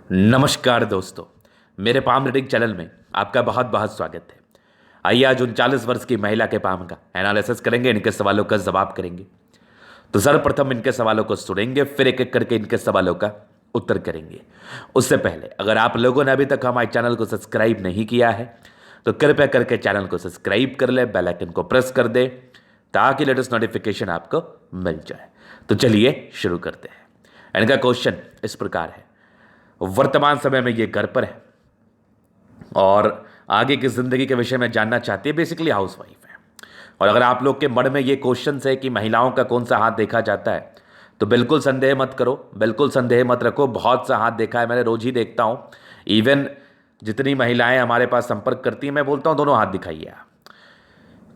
नमस्कार दोस्तों, मेरे पाम रीडिंग चैनल में आपका बहुत बहुत स्वागत है। आइए आज 39 वर्ष की महिला के पाम का एनालिसिस करेंगे, इनके सवालों का जवाब करेंगे। तो सर्वप्रथम इनके सवालों को सुनेंगे, फिर एक एक करके इनके सवालों का उत्तर करेंगे। उससे पहले अगर आप लोगों ने अभी तक हमारे चैनल को सब्सक्राइब नहीं किया है तो कृपया करके चैनल को सब्सक्राइब कर ले, बेल आइकन को प्रेस कर दे ताकि लेटेस्ट नोटिफिकेशन आपको मिल जाए। तो चलिए शुरू करते हैं। इनका क्वेश्चन इस प्रकार है, वर्तमान समय में ये घर पर है और आगे की जिंदगी के विषय में जानना चाहती है। बेसिकली हाउसवाइफ है। और अगर आप लोग के मन में ये क्वेश्चन है कि महिलाओं का कौन सा हाथ देखा जाता है, तो बिल्कुल संदेह मत करो, बिल्कुल संदेह मत रखो। बहुत सा हाथ देखा है मैंने, रोज ही देखता हूं। इवन जितनी महिलाएं हमारे पास संपर्क करती हैं, मैं बोलता हूं दोनों हाथ दिखाइए आप।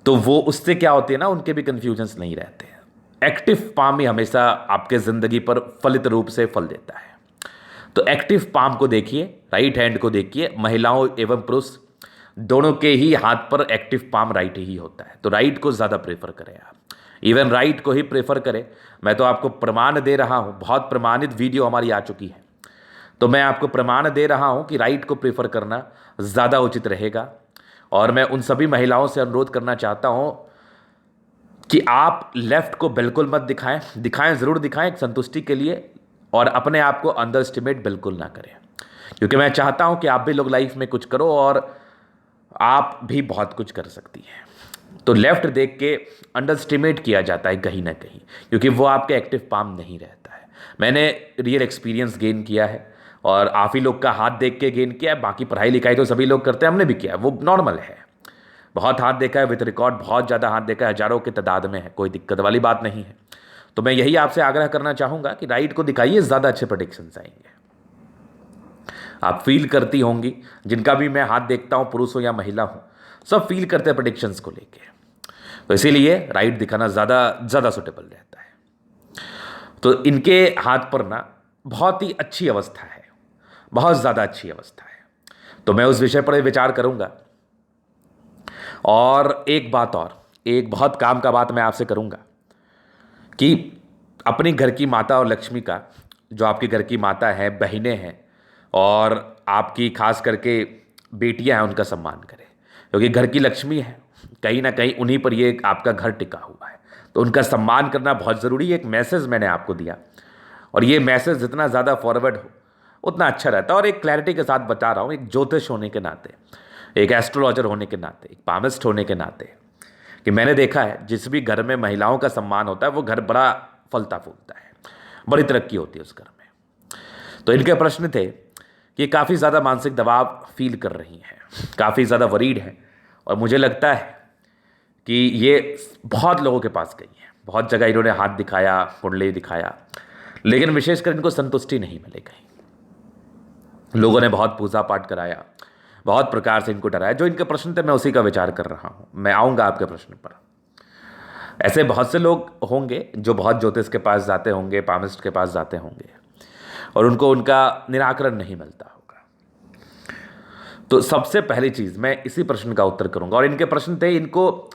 तो वो उससे क्या होती है ना, उनके भी कंफ्यूजन्स नहीं रहते हैं। एक्टिव पाम ही हमेशा आपके जिंदगी पर फलित रूप से फल देता है। तो एक्टिव पाम को देखिए, राइट हैंड को देखिए। महिलाओं एवं पुरुष दोनों के ही हाथ पर एक्टिव पाम राइट ही होता है, तो राइट को ज़्यादा प्रेफर करें आप। इवन राइट को ही प्रेफर करें। मैं तो आपको प्रमाण दे रहा हूँ, बहुत प्रमाणित वीडियो हमारी आ चुकी है, तो मैं आपको प्रमाण दे रहा हूँ कि राइट को प्रेफर करना ज़्यादा उचित रहेगा। और मैं उन सभी महिलाओं से अनुरोध करना चाहता हूँ कि आप लेफ्ट को बिल्कुल मत दिखाएं। दिखाएं ज़रूर दिखाएं एक संतुष्टि के लिए, और अपने आप को अंडर एस्टिमेट बिल्कुल ना करें, क्योंकि मैं चाहता हूं कि आप भी लोग लाइफ में कुछ करो और आप भी बहुत कुछ कर सकती हैं। तो लेफ्ट देख के अंडर एस्टिमेट किया जाता है कहीं ना कहीं, क्योंकि वो आपके एक्टिव पाम नहीं रहता है। मैंने रियल एक्सपीरियंस गेन किया है और आप ही लोग का हाथ देख के गेन किया है। बाकी पढ़ाई लिखाई तो सभी लोग करते हैं, हमने भी किया है, वो नॉर्मल है। बहुत हाथ देखा है विद रिकॉर्ड, बहुत ज़्यादा हाथ देखा है, हजारों की तादाद में है, कोई दिक्कत वाली बात नहीं है। तो मैं यही आपसे आग्रह करना चाहूंगा कि राइट को दिखाइए, ज़्यादा अच्छे प्रेडिक्शंस आएंगे। आप फील करती होंगी, जिनका भी मैं हाथ देखता हूं, पुरुष हो या महिला हो, सब फील करते हैं प्रेडिक्शंस को लेके। तो इसीलिए राइट दिखाना ज़्यादा सुटेबल रहता है। तो इनके हाथ पर ना बहुत ही अच्छी अवस्था है, बहुत ज़्यादा अच्छी अवस्था है। तो मैं उस विषय पर विचार करूंगा। और एक बात और, एक बहुत काम का बात मैं आपसे करूंगा कि अपनी घर की माता और लक्ष्मी का, जो आपके घर की माता है, बहनें हैं और आपकी खास करके बेटियां हैं, उनका सम्मान करें, क्योंकि घर की लक्ष्मी है, कहीं ना कहीं उन्हीं पर ये आपका घर टिका हुआ है। तो उनका सम्मान करना बहुत ज़रूरी है। एक मैसेज मैंने आपको दिया, और ये मैसेज जितना ज़्यादा फॉरवर्ड हो उतना अच्छा रहता है। और एक क्लैरिटी के साथ बता रहा हूँ, एक ज्योतिष होने के नाते, एक एस्ट्रोलॉजर होने के नाते, एक पामिस्ट होने के नाते, कि मैंने देखा है जिस भी घर में महिलाओं का सम्मान होता है वो घर बड़ा फलता फूलता है, बड़ी तरक्की होती है उस घर में। तो इनके प्रश्न थे कि काफ़ी ज़्यादा मानसिक दबाव फील कर रही हैं, काफ़ी ज़्यादा वरीड हैं, और मुझे लगता है कि ये बहुत लोगों के पास गई हैं, बहुत जगह इन्होंने हाथ दिखाया, कुंडली दिखाया, लेकिन विशेषकर इनको संतुष्टि नहीं मिली कहीं। लोगों ने बहुत पूजा पाठ कराया, बहुत प्रकार से इनको डराया। जो इनके प्रश्न थे मैं उसी का विचार कर रहा हूं। मैं आऊंगा आपके प्रश्न पर। ऐसे बहुत से लोग होंगे जो बहुत ज्योतिष के पास जाते होंगे, पामिस्ट के पास जाते होंगे, और उनको उनका निराकरण नहीं मिलता होगा। तो सबसे पहली चीज मैं इसी प्रश्न का उत्तर करूंगा। और इनके प्रश्न थे, इनको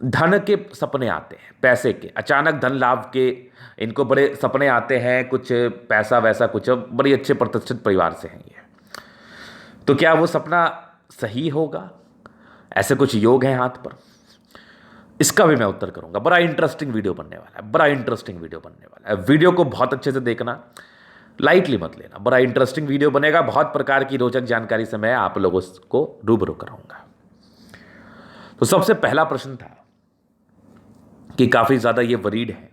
धन के सपने आते हैं, पैसे के, अचानक धन लाभ के इनको बड़े सपने आते हैं, कुछ पैसा वैसा कुछ, बड़ी अच्छे प्रतिष्ठित परिवार से हैं ये। तो क्या वो सपना सही होगा? ऐसे कुछ योग हैं हाथ पर, इसका भी मैं उत्तर करूंगा। बड़ा इंटरेस्टिंग वीडियो बनने वाला है, बड़ा इंटरेस्टिंग वीडियो बनने वाला है। वीडियो को बहुत अच्छे से देखना, लाइटली मत लेना। बड़ा इंटरेस्टिंग वीडियो बनेगा, बहुत प्रकार की रोचक जानकारी से मैं आप लोगों को रूबरू कराऊंगा। तो सबसे पहला प्रश्न था कि काफी ज्यादा ये वरीड है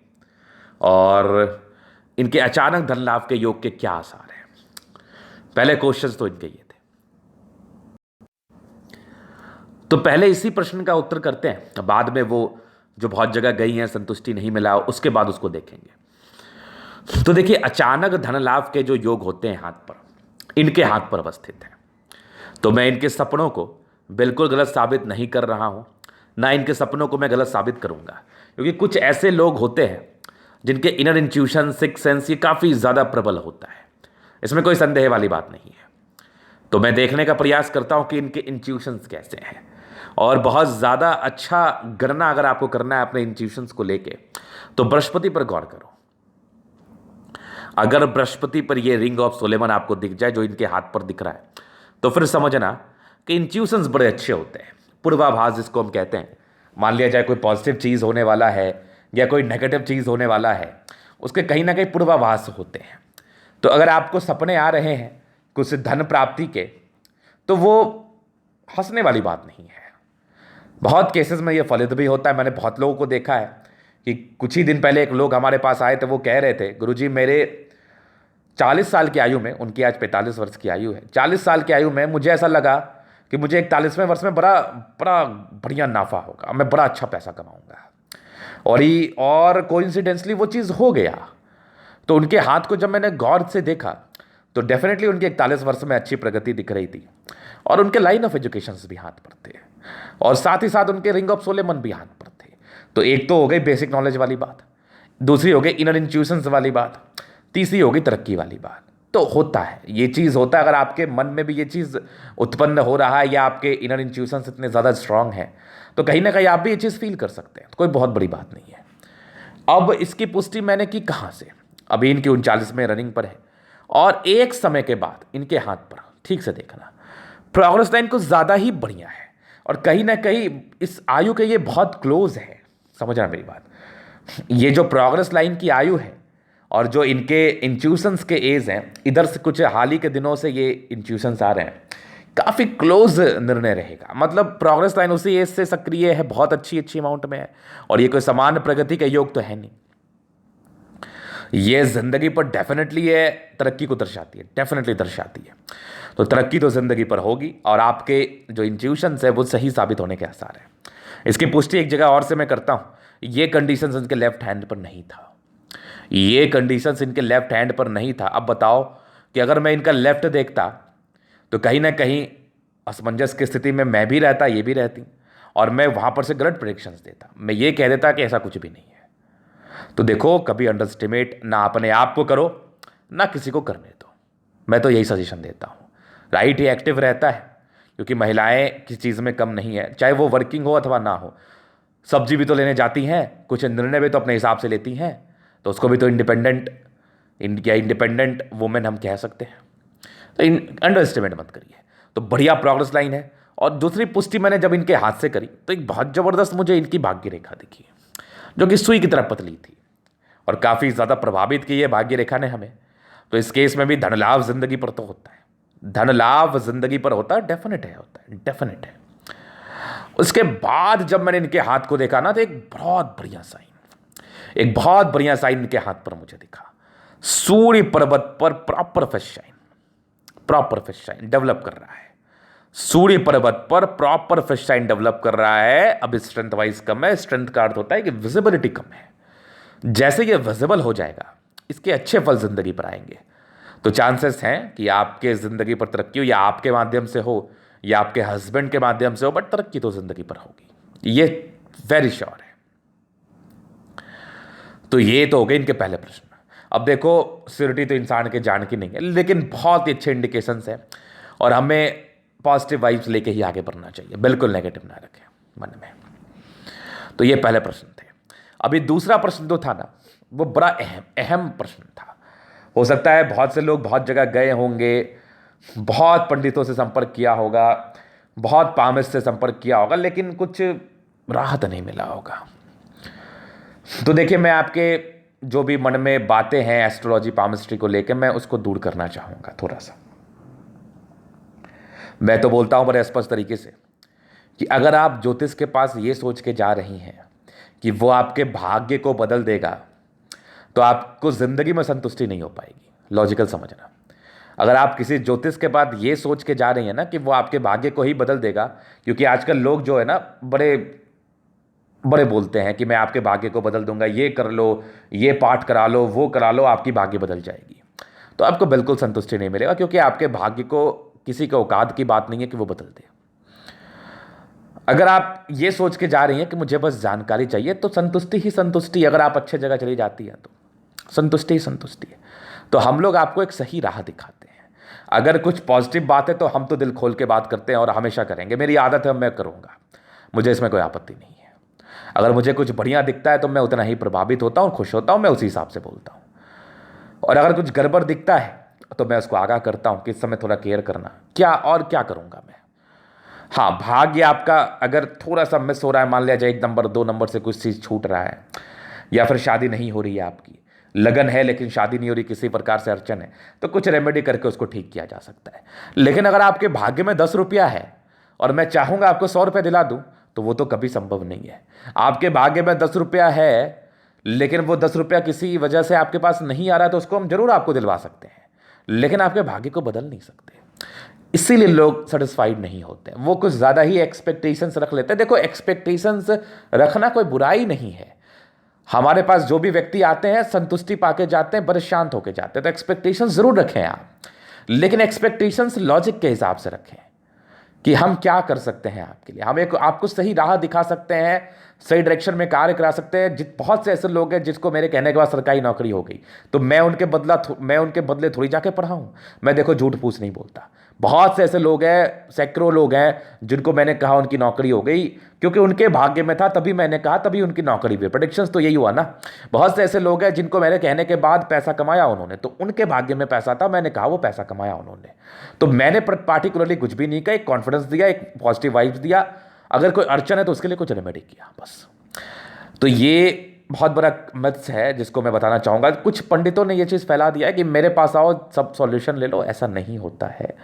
और इनके अचानक धन लाभ के योग के क्या आसार हैं। पहले क्वेश्चन तो इनके ये थे। तो पहले इसी प्रश्न का उत्तर करते हैं, बाद में वो जो बहुत जगह गई हैं, संतुष्टि नहीं मिला, उसके बाद उसको देखेंगे। तो देखिए, अचानक धन लाभ के जो योग होते हैं हाथ पर, इनके हाथ पर अवस्थित हैं। तो मैं इनके सपनों को बिल्कुल गलत साबित नहीं कर रहा हूं, ना इनके सपनों को मैं गलत साबित करूंगा, क्योंकि कुछ ऐसे लोग होते हैं जिनके इनर इंट्यूशन, सिक्स सेंस ये काफ़ी ज़्यादा प्रबल होता है। इसमें कोई संदेह वाली बात नहीं है। तो मैं देखने का प्रयास करता हूं कि इनके इंट्यूशंस कैसे हैं, और बहुत ज़्यादा अच्छा गणना अगर आपको करना है अपने इंट्यूशंस को लेके, तो बृहस्पति पर गौर करो। अगर बृहस्पति पर ये रिंग ऑफ सोलेमन आपको दिख जाए जो इनके हाथ पर दिख रहा है, तो फिर समझना कि इंट्यूशंस बड़े अच्छे होते हैं। पूर्वाभास जिसको हम कहते हैं, मान लिया जाए कोई पॉजिटिव चीज़ होने वाला है या कोई नेगेटिव चीज़ होने वाला है, उसके कहीं ना कहीं पूर्वाभास होते हैं। तो अगर आपको सपने आ रहे हैं कुछ धन प्राप्ति के, तो वो हंसने वाली बात नहीं है। बहुत केसेस में ये फलित भी होता है। मैंने बहुत लोगों को देखा है कि कुछ ही दिन पहले एक लोग हमारे पास आए थे, वो कह रहे थे गुरुजी मेरे 40 साल की आयु में, उनकी आज 45 वर्ष की आयु है, 40 साल की आयु में मुझे ऐसा लगा कि मुझे 41वें वर्ष में बड़ा बड़ा बढ़िया नाफा होगा, मैं बड़ा अच्छा पैसा कमाऊंगा। और कोइंसिडेंसली वो चीज़ हो गया। तो उनके हाथ को जब मैंने गौर से देखा तो डेफिनेटली उनके 41 वर्ष में अच्छी प्रगति दिख रही थी, और उनके लाइन ऑफ एजुकेशन भी हाथ पर थे, और साथ ही साथ उनके रिंग ऑफ सोलेमन भी हाथ पर थे। तो एक तो हो गई बेसिक नॉलेज वाली बात, दूसरी हो गई इनर इंट्यूशंस वाली बात, तीसरी हो गई तरक्की वाली बात। तो होता है, ये चीज़ होता है। अगर आपके मन में भी ये चीज़ उत्पन्न हो रहा है या आपके इनर इंट्यूशंस इतने ज़्यादा स्ट्रांग हैं, तो कहीं ना कहीं आप भी ये चीज़ फील कर सकते हैं। तो कोई बहुत बड़ी बात नहीं है। अब इसकी पुष्टि मैंने की कहाँ से? अभी इनकी 39वें रनिंग पर है, और एक समय के बाद इनके हाथ पर, ठीक से देखना, प्रोग्रेस लाइन कुछ ज़्यादा ही बढ़िया है, और कहीं ना कहीं इस आयु के ये बहुत क्लोज है। समझना मेरी बात, ये जो प्रोग्रेस लाइन की आयु है और जो इनके इंट्यूशंस के एज हैं, इधर से कुछ हाल ही के दिनों से ये इंट्यूशंस आ रहे हैं, काफ़ी क्लोज निर्णय रहेगा। मतलब प्रोग्रेस लाइन उसी एज से सक्रिय है, बहुत अच्छी अमाउंट में है, और ये कोई समान प्रगति का योग तो है नहीं। ये जिंदगी पर डेफिनेटली ये तरक्की को दर्शाती है, डेफिनेटली दर्शाती है। तो तरक्की तो जिंदगी पर होगी, और आपके जो इंट्यूशंस है वो सही साबित होने के आसार है। इसकी पुष्टि एक जगह और से मैं करता हूँ। ये कंडीशंस इनके लेफ्ट हैंड पर नहीं था, ये कंडीशंस इनके लेफ्ट हैंड पर नहीं था। अब बताओ कि अगर मैं इनका लेफ्ट देखता तो कहीं ना कहीं असमंजस की स्थिति में मैं भी रहता, ये भी रहती, और मैं वहाँ पर से गलत प्रेडिक्शंस देता। मैं ये कह देता कि ऐसा कुछ भी नहीं है। तो देखो, कभी अंडर एस्टिमेट ना अपने आप को करो, ना किसी को करने दो। मैं तो यही सजेशन देता हूँ। राइट ही एक्टिव रहता है, क्योंकि महिलाएं किसी चीज़ में कम नहीं है, चाहे वो वर्किंग हो अथवा ना हो। सब्जी भी तो लेने जाती हैं, कुछ निर्णय भी तो अपने हिसाब से लेती हैं, तो उसको भी तो इंडिपेंडेंट वुमेन हम कह सकते हैं। तो अंडर एस्टिमेट मत करिए। तो बढ़िया प्रोग्रेस लाइन है। और दूसरी पुष्टि मैंने जब इनके हाथ से करी तो एक बहुत ज़बरदस्त मुझे इनकी भाग्य रेखा दिखी, जो कि सुई की तरह पतली थी, और काफ़ी ज़्यादा प्रभावित की है भाग्य रेखा ने हमें। तो इस केस में भी धन लाभ जिंदगी पर तो होता है, धन लाभ जिंदगी पर होता है, डेफिनेट है, होता है, डेफिनेट है। उसके बाद जब मैंने इनके हाथ को देखा ना, तो एक बहुत बढ़िया साइन इनके हाथ पर मुझे दिखा। सूर्य पर्वत पर प्रॉपर फिश शाइन डेवलप कर रहा है। सूर्य पर्वत पर प्रॉपर फिश शाइन डेवलप कर रहा है। अब स्ट्रेंथ वाइज कम है। स्ट्रेंथ का अर्थ होता है कि विजिबिलिटी कम है। जैसे ये विजिबल हो जाएगा, इसके अच्छे फल जिंदगी पर आएंगे। तो चांसेस हैं कि आपके जिंदगी पर तरक्की हो, या आपके माध्यम से हो या आपके हस्बैंड के माध्यम से हो, बट तरक्की तो जिंदगी पर होगी, ये वेरी श्योर है। तो ये तो हो गए इनके पहले प्रश्न। अब देखो, सियोरिटी तो इंसान के जान की नहीं है, लेकिन बहुत ही अच्छे इंडिकेशंस हैं, और हमें पॉजिटिव वाइब्स लेके ही आगे बढ़ना चाहिए, बिल्कुल नेगेटिव ना रखें मन में। तो ये पहले प्रश्न थे। अभी दूसरा प्रश्न जो था ना, वो बड़ा अहम प्रश्न था। हो सकता है बहुत से लोग बहुत जगह गए होंगे, बहुत पंडितों से संपर्क किया होगा, बहुत पामिस्ट से संपर्क किया होगा, लेकिन कुछ राहत नहीं मिला होगा। तो देखिए, मैं आपके जो भी मन में बातें हैं एस्ट्रोलॉजी पामिस्ट्री को लेकर, मैं उसको दूर करना चाहूँगा थोड़ा सा। मैं तो बोलता हूँ बड़े स्पष्ट तरीके से कि अगर आप ज्योतिष के पास ये सोच के जा रही हैं कि वो आपके भाग्य को बदल देगा, तो आपको ज़िंदगी में संतुष्टि नहीं हो पाएगी। लॉजिकल समझना। अगर आप किसी ज्योतिष के बाद ये सोच के जा रही हैं ना कि वो आपके भाग्य को ही बदल देगा, क्योंकि आजकल लोग जो है ना बड़े बड़े बोलते हैं कि मैं आपके भाग्य को बदल दूंगा, ये कर लो, ये पाठ करा लो, वो करा लो, आपकी भाग्य बदल जाएगी। तो आपको बिल्कुल संतुष्टि नहीं मिलेगा, क्योंकि आपके भाग्य को किसी के औकात की बात नहीं है कि वो बदल दे। अगर आप ये सोच के जा रही हैं कि मुझे बस जानकारी चाहिए, तो संतुष्टि ही संतुष्टि। अगर आप अच्छे जगह चली जाती हैं तो संतुष्टि ही संतुष्टि है। तो हम लोग आपको एक सही राह दिखाते हैं। अगर कुछ पॉजिटिव बात है तो हम तो दिल खोल के बात करते हैं, और हमेशा करेंगे। मेरी आदत है, मैं करूँगा, मुझे इसमें कोई आपत्ति नहीं है। अगर मुझे कुछ बढ़िया दिखता है तो मैं उतना ही प्रभावित होता हूँ, खुश होता हूँ, मैं उसी हिसाब से बोलता हूँ। और अगर कुछ गड़बड़ दिखता है तो मैं उसको आगाह करता हूं कि इस समय थोड़ा केयर करना। क्या और क्या करूंगा मैं? हाँ, भाग्य आपका अगर थोड़ा सा मिस हो रहा है, मान लिया जाए 1 नंबर 2 नंबर से कुछ चीज़ छूट रहा है, या फिर शादी नहीं हो रही है, आपकी लगन है लेकिन शादी नहीं हो रही, किसी प्रकार से अड़चन है, तो कुछ रेमेडी करके उसको ठीक किया जा सकता है। लेकिन अगर आपके भाग्य में 10 रुपया है और मैं चाहूंगा आपको 100 रुपये दिला दूं, तो वो तो कभी संभव नहीं है। आपके भाग्य में 10 रुपया है लेकिन वो 10 रुपया किसी वजह से आपके पास नहीं आ रहा है, तो उसको हम जरूर आपको दिलवा सकते हैं, लेकिन आपके भाग्य को बदल नहीं सकते। इसीलिए लोग सेटिस्फाइड नहीं होते, वो कुछ ज़्यादा ही एक्सपेक्टेशंस रख लेते हैं। देखो, एक्सपेक्टेशंस रखना कोई बुराई नहीं है। हमारे पास जो भी व्यक्ति आते हैं संतुष्टि पाके जाते हैं, बड़े शांत होके जाते हैं, तो एक्सपेक्टेशंस जरूर रखें आप, लेकिन एक्सपेक्टेशंस लॉजिक के हिसाब से रखें कि हम क्या कर सकते हैं आपके लिए। हम एक आपको सही राह दिखा सकते हैं, सही डायरेक्शन में कार्य करा सकते हैं। बहुत से ऐसे लोग हैं जिसको मेरे कहने के बाद सरकारी नौकरी हो गई, तो मैं उनके बदले थोड़ी जाके पढ़ाऊं। मैं देखो झूठ फूस नहीं बोलता। बहुत से ऐसे लोग हैं, सैकड़ों लोग हैं जिनको मैंने कहा उनकी नौकरी हो गई, क्योंकि उनके भाग्य में था, तभी मैंने कहा, तभी उनकी नौकरी हुई। प्रेडिक्शंस तो यही हुआ ना। बहुत से ऐसे लोग हैं जिनको मैंने कहने के बाद पैसा कमाया उन्होंने, तो उनके भाग्य में पैसा था, मैंने कहा वो पैसा कमाया उन्होंने। तो मैंने पार्टिकुलरली कुछ भी नहीं कहा, एक कॉन्फिडेंस दिया, एक पॉजिटिव वाइब्स दिया। अगर कोई अड़चन है तो उसके लिए कुछ रेमेडी किया, बस। तो ये बहुत बड़ा मिथ्स है जिसको मैं बताना चाहूँगा। कुछ पंडितों ने ये चीज़ फैला दिया है कि मेरे पास आओ सब सॉल्यूशन ले लो, ऐसा नहीं होता है।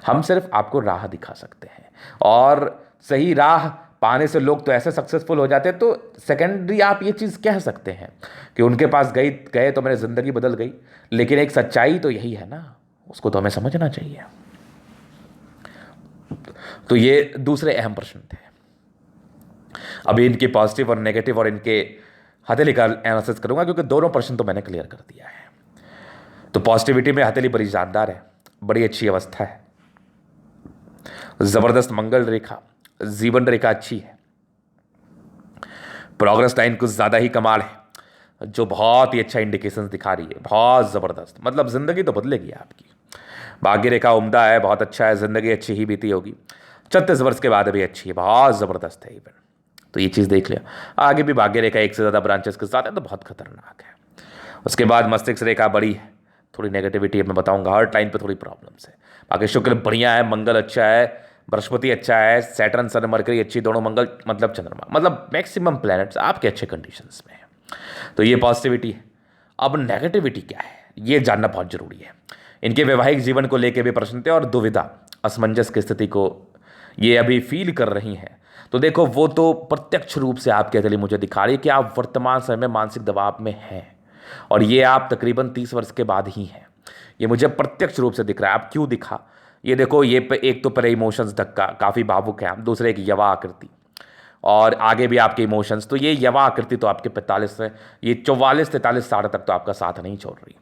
हम सिर्फ आपको राह दिखा सकते हैं, और सही राह पाने से लोग तो ऐसे सक्सेसफुल हो जाते हैं। तो सेकेंडरी आप ये चीज़ कह सकते हैं कि उनके पास गए तो मेरी ज़िंदगी बदल गई, लेकिन एक सच्चाई तो यही है ना, उसको तो हमें समझना चाहिए। तो ये दूसरे अहम प्रश्न थे। अभी इनके पॉजिटिव और नेगेटिव और इनके हथेली का एनालिसिस करूंगा, क्योंकि दोनों प्रश्न तो मैंने क्लियर कर दिया है। तो पॉजिटिविटी में हथेली बड़ी शानदार है, बड़ी अच्छी अवस्था है, जबरदस्त मंगल रेखा, जीवन रेखा अच्छी है, प्रोग्रेस लाइन कुछ ज्यादा ही कमाल है, जो बहुत ही अच्छा इंडिकेशन दिखा रही है, बहुत जबरदस्त। मतलब जिंदगी तो बदलेगी आपकी। भाग्य रेखा उम्दा है, बहुत अच्छा है, जिंदगी अच्छी ही बीती होगी। 36 वर्ष के बाद भी अच्छी है, बहुत जबरदस्त है इवन। तो ये चीज़ देख लिया। आगे भी भाग्य रेखा एक से ज़्यादा ब्रांचेस के साथ है, तो बहुत खतरनाक है। उसके बाद मस्तिष्क रेखा बड़ी है, थोड़ी नेगेटिविटी मैं बताऊंगा, हर टाइम पे थोड़ी प्रॉब्लम्स है। बाकी शुक्र बढ़िया है, मंगल अच्छा है, बृहस्पति अच्छा है, सैटर्न सन मरकरी अच्छी, दोनों मंगल मतलब चंद्रमा, मतलब मैक्सिमम प्लैनेट्स आपके अच्छे कंडीशंस में है। तो ये पॉजिटिविटी है। अब नेगेटिविटी क्या है ये जानना बहुत जरूरी है। इनके वैवाहिक जीवन को लेकर भी प्रश्न थे और दुविधा, असमंजस की स्थिति को ये अभी फील कर रही हैं। तो देखो, वो तो प्रत्यक्ष रूप से आपके लिए मुझे दिखा रही है कि आप वर्तमान समय में मानसिक दबाव में हैं, और ये आप तकरीबन 30 वर्ष के बाद ही हैं। ये मुझे प्रत्यक्ष रूप से दिख रहा है। आप क्यों दिखा, ये देखो, ये एक तो पहले इमोशंस धक्का, काफ़ी भावुक है आप, दूसरे एक यवा आकृति, और आगे भी आपके इमोशंस। तो ये यवा आकृति तो आपके 45 से ये 44-43 साल तक तो आपका साथ नहीं छोड़ रही।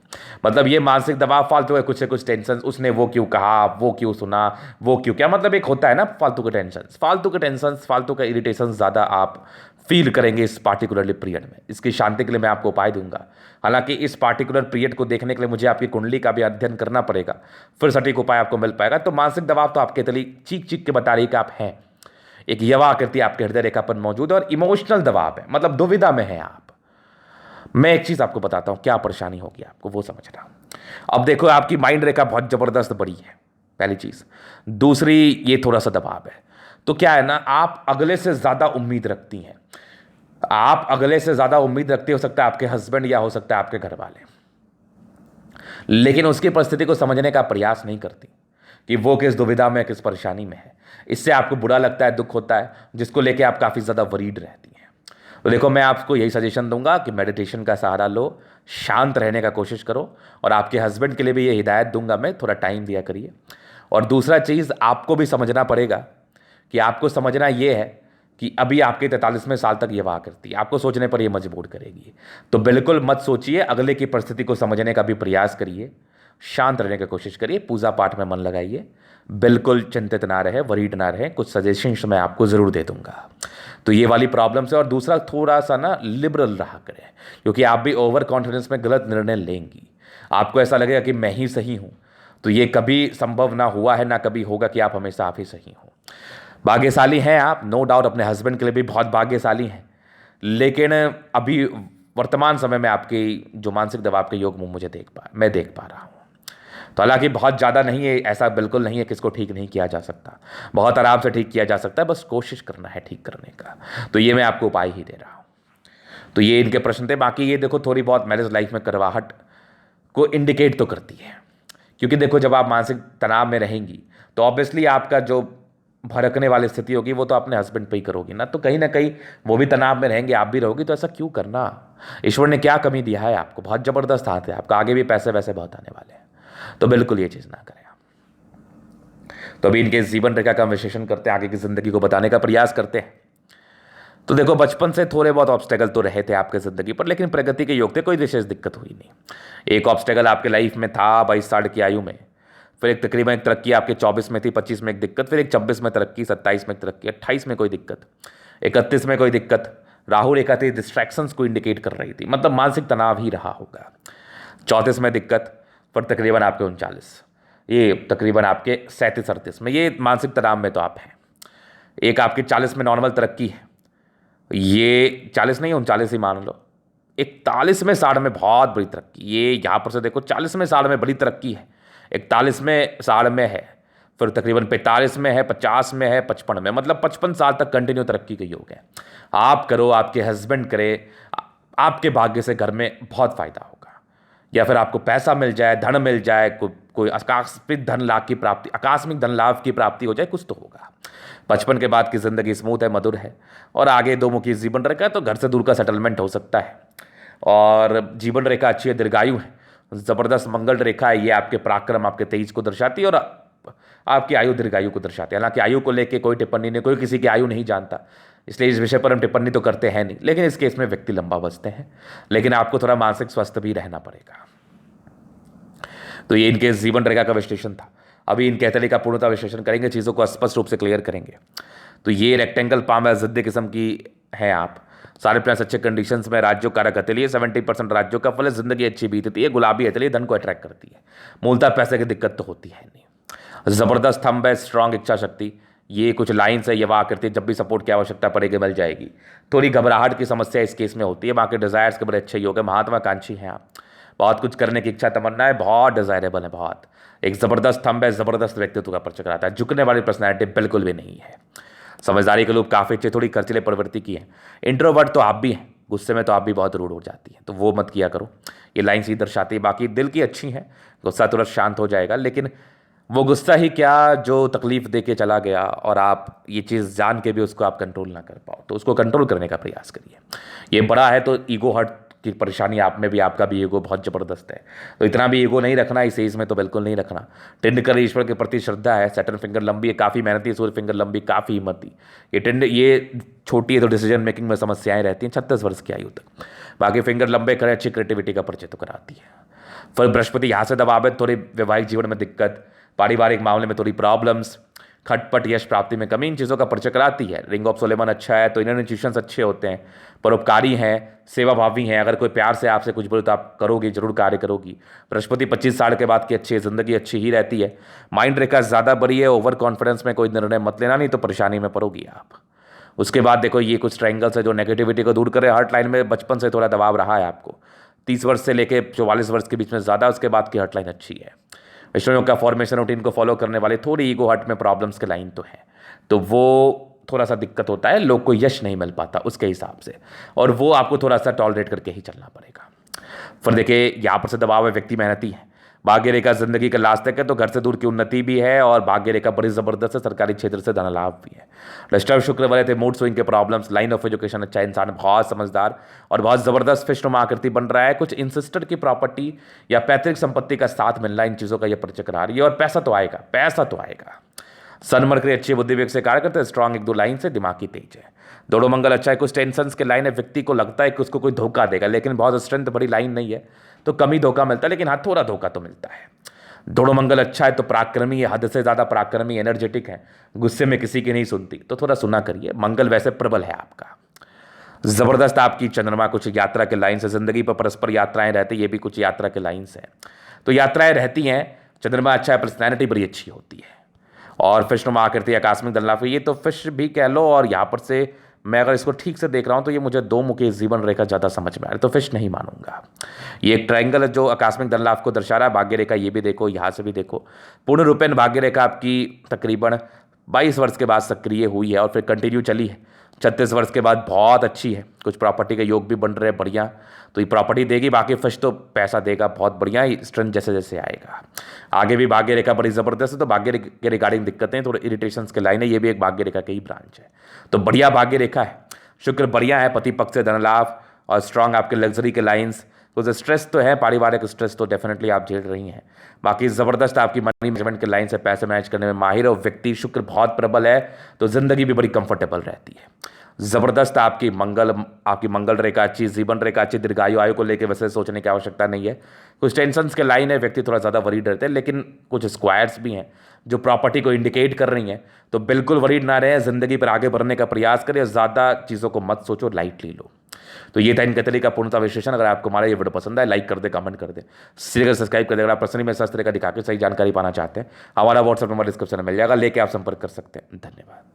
मतलब ये मानसिक दबाव फालतू है, कुछ से कुछ टेंशन, उसने वो क्यों कहा, वो क्यों सुना, वो क्यों क्या, मतलब एक होता है ना फालतू के टेंशन, फालतू का इरिटेशन ज़्यादा आप फील करेंगे इस पार्टिकुलरली पीरियड में। इसकी शांति के लिए मैं आपको उपाय दूंगा। हालांकि इस पार्टिकुलर पीरियड को देखने के लिए मुझे आपकी कुंडली का भी अध्ययन करना पड़ेगा, फिर सटीक उपाय आपको मिल पाएगा। तो मानसिक दबाव तो आपके तली चीख चीख के बता रही है कि आप हैं, एक यवा आकृति आपके हृदय रेखा पर मौजूद है, और इमोशनल दबाव है, मतलब दुविधा में है आप। मैं एक चीज आपको बताता हूं क्या परेशानी होगी आपको, वो समझना। अब देखो, आपकी माइंड रेखा बहुत जबरदस्त बड़ी है, पहली चीज। दूसरी, ये थोड़ा सा दबाव है। तो क्या है ना, आप अगले से ज्यादा उम्मीद रखती हैं। आप अगले से ज्यादा उम्मीद रखते हो सकता है आपके हस्बैंड या हो सकता है आपके घर वाले, लेकिन उसकी परिस्थिति को समझने का प्रयास नहीं करती कि वो किस दुविधा में, किस परेशानी में है। इससे आपको बुरा लगता है, दुख होता है, जिसको लेके आप काफ़ी ज़्यादा वरीड रहती हैं। तो देखो, मैं आपको यही सजेशन दूंगा कि मेडिटेशन का सहारा लो, शांत रहने का कोशिश करो, और आपके हस्बैंड के लिए भी ये हिदायत दूंगा मैं, थोड़ा टाइम दिया करिए। और दूसरा चीज़ आपको भी समझना पड़ेगा कि आपको समझना ये है कि अभी आपके 43वें साल तक ये वाह करती है, आपको सोचने पर ये मजबूर करेगी। तो बिल्कुल मत सोचिए, अगले की परिस्थिति को समझने का भी प्रयास करिए, शांत रहने की कोशिश करिए, पूजा पाठ में मन लगाइए, बिल्कुल चिंतित ना रहे, वरीड ना रहे। कुछ सजेशंस मैं आपको ज़रूर दे दूंगा। तो ये वाली प्रॉब्लम्स है। और दूसरा, थोड़ा सा ना लिबरल रहा करें, क्योंकि आप भी ओवर कॉन्फिडेंस में गलत निर्णय लेंगी। आपको ऐसा लगेगा कि मैं ही सही हूँ, तो ये कभी संभव ना हुआ है, ना कभी होगा कि आप हमेशा आप ही सही हो। भाग्यशाली हैं आप, नो डाउट, अपने हस्बैंड के लिए भी बहुत भाग्यशाली हैं, लेकिन अभी वर्तमान समय में आपकी जो मानसिक दबाव के योग मैं देख पा रहा हूँ। तो हालांकि बहुत ज़्यादा नहीं है, ऐसा बिल्कुल नहीं है कि इसको ठीक नहीं किया जा सकता, बहुत आराम से ठीक किया जा सकता है, बस कोशिश करना है ठीक करने का। तो ये मैं आपको उपाय ही दे रहा हूँ। तो ये इनके प्रश्न थे। बाकी ये देखो थोड़ी बहुत मैरिज लाइफ में करवाहट को इंडिकेट तो करती है, क्योंकि देखो जब आप मानसिक तनाव में रहेंगी तो ऑब्वियसली आपका जो भड़कने वाली स्थिति होगी वो तो अपने हस्बैंड पे ही करोगी ना, तो कहीं ना कहीं वो भी तनाव में रहेंगे, आप भी रहोगी। तो ऐसा क्यों करना? ईश्वर ने क्या कमी दिया है आपको? बहुत ज़बरदस्त हाथ है आपका, आगे भी पैसे वैसे बहुत आने वाले हैं। तो बिल्कुल ये चीज़ ना करें आप। तो अभी इनके जीवन रेखा का विश्लेषण करते हैं, आगे की जिंदगी को बताने का प्रयास करते हैं। तो देखो बचपन से थोड़े बहुत ऑब्स्टेकल तो रहे थे आपके ज़िंदगी पर, लेकिन प्रगति के योग थे, कोई विशेष दिक्कत हुई नहीं। एक ऑब्स्टेकल आपके लाइफ में था 22 साल की आयु में, फिर एक तकरीबन एक तरक्की आपके 24 में थी, 25 में एक दिक्कत, फिर एक 26 में तरक्की, 27 में एक तरक्की, 28 में कोई दिक्कत, 31 में कोई दिक्कत। राहु रेखा थी, डिस्ट्रैक्शंस को इंडिकेट कर रही थी, मतलब मानसिक तनाव ही रहा होगा। 34 में दिक्कत, फिर तकरीबन आपके 39, ये तकरीबन आपके 37-38 में, ये मानसिक तनाव में तो आप हैं। एक आपके 40 में नॉर्मल तरक्की है, ये 40 नहीं 39 ही मान लो। 41 में 60 में बहुत बड़ी तरक्की, ये यहाँ पर से देखो 40 में 60 में बड़ी तरक्की है, 41 में 60 में है, फिर तकरीबन 45 में है, 50 में है, 55 में, मतलब 55 साल तक कंटिन्यू तरक्की के योग है। आप करो, आपके हस्बैंड करे, आपके भाग्य से घर में बहुत फायदा होगा, या फिर आपको पैसा मिल जाए, धन मिल जाए, कोई आकस्मिक धन लाभ की प्राप्ति, आकस्मिक धन लाभ की प्राप्ति हो जाए, कुछ तो होगा। 55 के बाद की जिंदगी स्मूथ है, मधुर है, और आगे दो मुखी जीवन रेखा है, तो घर से दूर का सेटलमेंट हो सकता है। और जीवन रेखा अच्छी है, दीर्घायु है, जबरदस्त मंगल रेखा है, ये आपके पराक्रम, आपके तेज को दर्शाती है और आपकी आयु दीर्घायु को दर्शाती है। हालांकि आयु को लेकर कोई टिप्पणी नहीं, कोई किसी की आयु नहीं जानता, इसलिए इस विषय पर हम टिप्पणी तो करते हैं नहीं, लेकिन इस केस में व्यक्ति लंबा बचते हैं, लेकिन आपको थोड़ा मानसिक स्वस्थ भी रहना पड़ेगा। तो ये इनके जीवन रेखा का विश्लेषण था। अभी इन कैथली का पूर्णता विश्लेषण करेंगे, चीज़ों को स्पष्ट रूप से क्लियर करेंगे। तो ये रेक्टेंगल पाम है, जिद्दी किस्म की है आप, सारे प्लस अच्छे कंडीशंस में, राज्यों कारक हथेली है, 70% राज्यों का फल है, जिंदगी अच्छी बीतती है, गुलाबी हथेली धन को अट्रैक्ट करती है, मूलतः पैसे की दिक्कत तो होती है नहीं। जबरदस्त थंब है, स्ट्रांग इच्छा शक्ति, ये कुछ लाइन्स है, ये वाह करती है, जब भी सपोर्ट की आवश्यकता पड़ेगी मिल जाएगी। थोड़ी घबराहट की समस्या इस केस में होती है, बाकी डिजायर्स के बड़े अच्छे योग है, महात्माकांक्षी हैं आप, बहुत कुछ करने की इच्छा तमन्ना है, बहुत डिजायरेबल है, बहुत एक जबरदस्त थंब है, जबरदस्त व्यक्तित्व का परिचय कराता है, झुकने वाली पर्सनैलिटी बिल्कुल भी नहीं है। समझदारी के लोग काफ़ी अच्छे, थोड़ी खर्चीले प्रवृत्ति की है। इंट्रोवर्ट तो आप भी हैं, गुस्से में तो आप भी बहुत रूड हो जाती हैं, तो वो मत किया करो, ये लाइन सी दर्शाती है। बाकी दिल की अच्छी है, गुस्सा तुरंत शांत हो जाएगा, लेकिन वो गुस्सा ही क्या जो तकलीफ दे के चला गया, और आप ये चीज़ जान के भी उसको आप कंट्रोल ना कर पाओ, तो उसको कंट्रोल करने का प्रयास करिए। ये बड़ा है तो ईगो हर्ट की परेशानी आप में भी, आपका भी ईगो बहुत ज़बरदस्त है, तो इतना भी ईगो नहीं रखना, इस एज में तो बिल्कुल नहीं रखना। टिंडकर ईश्वर के प्रति श्रद्धा है, सैटर्न फिंगर लंबी है, काफ़ी मेहनती, सूर्य फिंगर लंबी, काफ़ी हिम्मती। ये छोटी है तो डिसीजन मेकिंग में समस्याएं रहती हैं 36 वर्ष की आयु तक, बाकी फिंगर लंबे करें, अच्छी क्रिएटिविटी का परिचय तो कराती है। फिर बृहस्पति यहाँ से दबाव है, थोड़ी वैवाहिक जीवन में दिक्कत, पारिवारिक मामले में थोड़ी प्रॉब्लम्स, खटपट, यश प्राप्ति में कमी, इन चीज़ों का परिचय कराती है। रिंग ऑफ सोलेमन अच्छा है, तो इनर इंस्टीट्यूशंस अच्छे होते हैं, परोपकारी हैं, सेवाभावी हैं, अगर कोई प्यार से आपसे कुछ बोले तो आप करोगे, जरूर कार्य करोगी। बृहस्पति 25 साल के बाद की अच्छी जिंदगी अच्छी ही रहती है। माइंड रेखा ज़्यादा बड़ी है, ओवर कॉन्फिडेंस में कोई निर्णय मत लेना, नहीं तो परेशानी में पड़ोगी आप। उसके बाद देखो ये कुछ ट्रायंगल्स है जो नेगेटिविटी को दूर करे। हर्ट लाइन में बचपन से थोड़ा दबाव रहा है आपको, 30 वर्ष से लेकर 44 वर्ष के बीच में ज़्यादा, उसके बाद की हर्ट लाइन अच्छी है। विष्णु योग का फॉर्मेशन रूटीन को फॉलो करने वाले थोड़ी ईगो हर्ट में प्रॉब्लम्स के लाइन तो है, तो वो थोड़ा सा दिक्कत होता है, लोग को यश नहीं मिल पाता उसके हिसाब से, और वो आपको थोड़ा सा टॉलरेट करके ही चलना पड़ेगा। फिर देखिए यहाँ पर से दबाव है, व्यक्ति मेहनती है, भाग्य रेखा जिंदगी का लास्ट तक है, तो घर से दूर की उन्नति भी है, और भाग्य रेखा बड़ी जबरदस्त है, सरकारी क्षेत्र से धन लाभ भी है। डिस्टर्ब शुक्र वाले थे, मूड स्विंग के प्रॉब्लम्स, लाइन ऑफ एजुकेशन अच्छा, इंसान बहुत समझदार और बहुत जबरदस्त फिष्णुमा आकृति बन रहा है। कुछ इंसिस्टर की प्रॉपर्टी या पैतृक संपत्ति का साथ मिलना, इन चीज़ों का यह परिचय करा रही है, और पैसा तो आएगा, पैसा तो आएगा। सन मरकरी अच्छी बुद्धि विवेक से कार्य करते हैं, स्ट्रांग 1-2 लाइन से, दिमाग की तेज है। दोनों मंगल अच्छा है, कुछ टेंशन के लाइन है, व्यक्ति को लगता है कि उसको कोई धोखा देगा, लेकिन बहुत स्ट्रेंथ बड़ी लाइन नहीं है, तो कम ही धोखा मिलता है, लेकिन हाँ थोड़ा धोखा तो मिलता है। दोनों मंगल अच्छा है, तो पराक्रमी है, हद से ज़्यादा पराक्रमी, एनर्जेटिक है, गुस्से में किसी की नहीं सुनती, तो थोड़ा सुना करिए। मंगल वैसे प्रबल है आपका, जबरदस्त आपकी चंद्रमा कुछ यात्रा के लाइन से, जिंदगी पर परस्पर यात्राएं रहती, ये भी कुछ यात्रा के लाइन से, तो यात्राएं रहती हैं। चंद्रमा अच्छा है, पर्सनैलिटी बड़ी अच्छी होती है, और फिश नुमा आकृति आकस्मिक धन लाभ, ये तो फिश भी कह लो, और यहाँ पर से मैं अगर इसको ठीक से देख रहा हूँ तो ये मुझे दो मुखी जीवन रेखा ज़्यादा समझ में आ रही है, तो फिश नहीं मानूंगा। ये एक ट्रायंगल है जो आकस्मिक धन लाभ को दर्शा रहा है। भाग्य रेखा ये भी देखो, यहाँ से भी देखो, पूर्ण रूपेण भाग्य रेखा आपकी तकरीबन 22 वर्ष के बाद सक्रिय हुई है और फिर कंटिन्यू चली है। 36 वर्ष के बाद बहुत अच्छी है, कुछ प्रॉपर्टी के योग भी बन रहे हैं बढ़िया, तो ये प्रॉपर्टी देगी। बाकी फिश तो पैसा देगा बहुत बढ़िया ही, स्ट्रेंथ जैसे जैसे आएगा। आगे भी भाग्य रेखा बड़ी ज़बरदस्त है, तो भाग्य के रिगार्डिंग दिक्कतें, थोड़े इरिटेशंस के लाइन है, ये भी एक भाग्य रेखा की ही ब्रांच है, तो बढ़िया भाग्य रेखा है। शुक्र बढ़िया है, पति पक्ष से धन लाभ और स्ट्रांग आपके लग्जरी के लाइन्स। कुछ स्ट्रेस तो है, पारिवारिक स्ट्रेस तो डेफिनेटली आप झेल रही हैं। बाकी ज़बरदस्त आपकी मनी मैनेजमेंट के लाइन से पैसे मैनेज करने में माहिर और व्यक्ति शुक्र बहुत प्रबल है, तो ज़िंदगी भी बड़ी कंफर्टेबल रहती है। ज़बरदस्त आपकी मंगल रेखा अच्छी, जीवन रेखा अच्छी, दीर्घायु आयु को लेकर वैसे सोचने की आवश्यकता नहीं है। कुछ टेंशन्स के लाइन है, व्यक्ति थोड़ा ज़्यादा वरीड रहते हैं, लेकिन कुछ स्क्वायर्स भी हैं जो प्रॉपर्टी को इंडिकेट कर रही हैं, तो बिल्कुल वरीड ना रहे, ज़िंदगी पर आगे बढ़ने का प्रयास करें, ज़्यादा चीज़ों को मत सोचो, लाइटली लो। तो ये था इन कतली का पूर्णता विश्लेषण। अगर आपको हमारा ये वीडियो पसंद है, लाइक कर दे, कमेंट कर दे, शेयर सब्सक्राइब कर दे। अगर आप पर्सनली मेरे शास्त्र का दिखा के सही जानकारी पाना चाहते हैं, हमारा व्हाट्सएप नंबर डिस्क्रिप्शन में मिल जाएगा, लेके आप संपर्क कर सकते हैं। धन्यवाद।